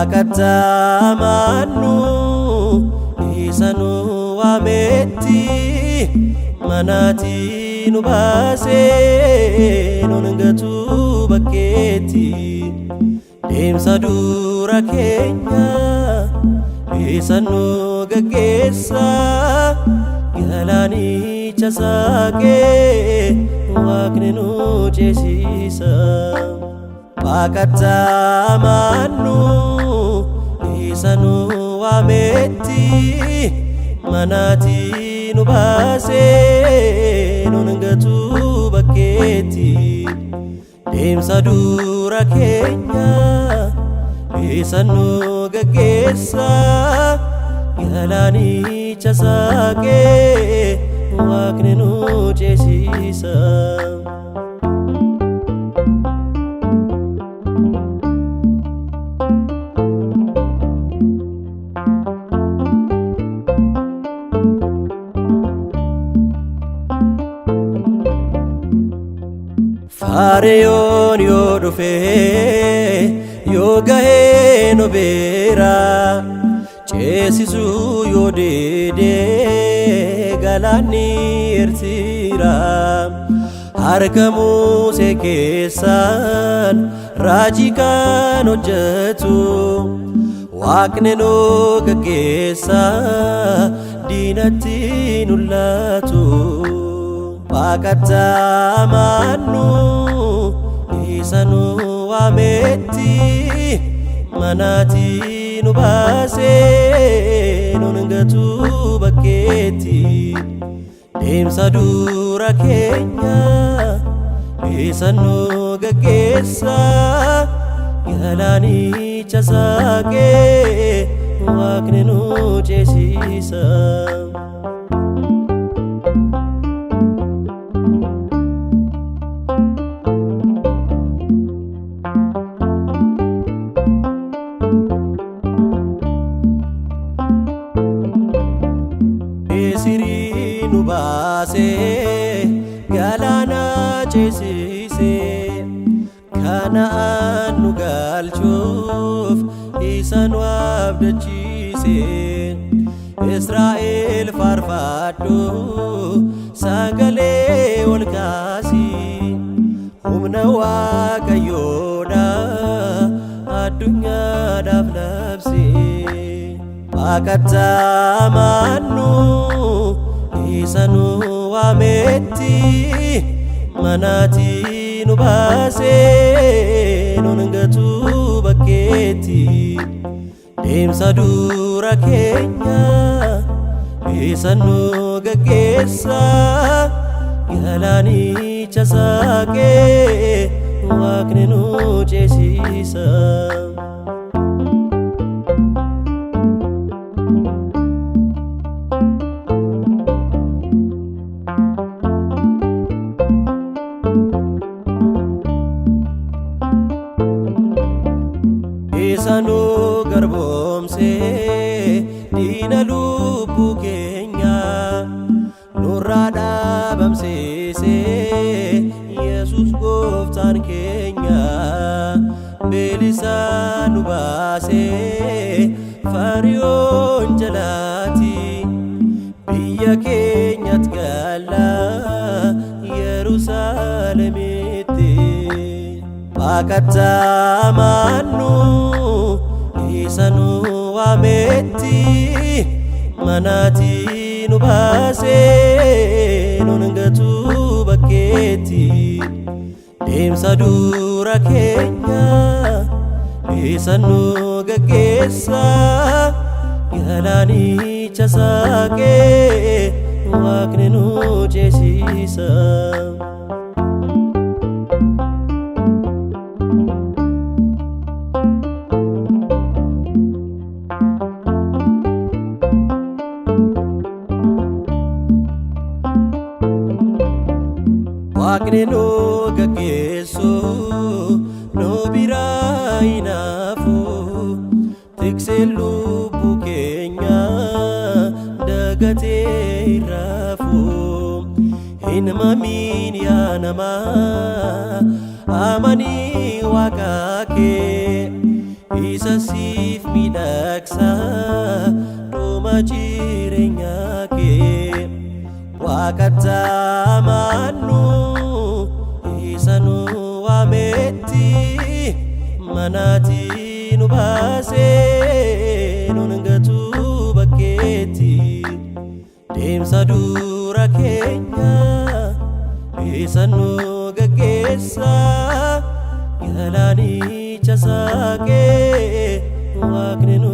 Bakatamannu isanu ameti manati nubase nongatu baketi demsa dura kenya isanu gagesa galani chasake waknenu chesisa Bakatamannu isanu ameti manati nubase nongatu baketi demsa dura kenya isanu gagesa galani chasake waknenu chesisa Fareyon yodufe yogahe no bera chesisu yodede galani ertira harkamu sekesan rajikan hojjetu waaqni no gaggeessa diinatti nullatu Bakatamannu isanu ameti manati nubase nongatu baketi demsa dura kenya isanu gaggeessa galani chasake waknenu chesisa Nubase galana chesise kanaan nu galchuuf isanu abdachise Israa'el farfadhu sagalee ol kaasi humna waaqayyoodha addunyaadhaaf labsi Bakatamannu isanu ameti manati nubase nongatu baketi demsa dura kenya isanu gaggeessa galani chasake waknenu chesisa Isanu garbomse dina lubu kenya nurada bamsese Yesus goftan kenya belisanu base farion jalati biya kenya tgala Yerusalemite Bakatamannu isanu ameti manati nubase nongatu baketi demsa dura kenya isanu gaggeessa galani chasake waknenu chesisa Waaqni no gaggeessu no biraa hinaafu tiksee lubbuu keenya dagatee hiraafu hin mamiin yaa namaa amanii Waaqa kee isa siif miidhagsa dhuma jireenyaa kee waaqatti amaannu isa nu waametti manaatii nu baasee nun gatu bakkeetti deemsa dura keenya isa nu gaggeessa galaanicha saaqee waaqni nu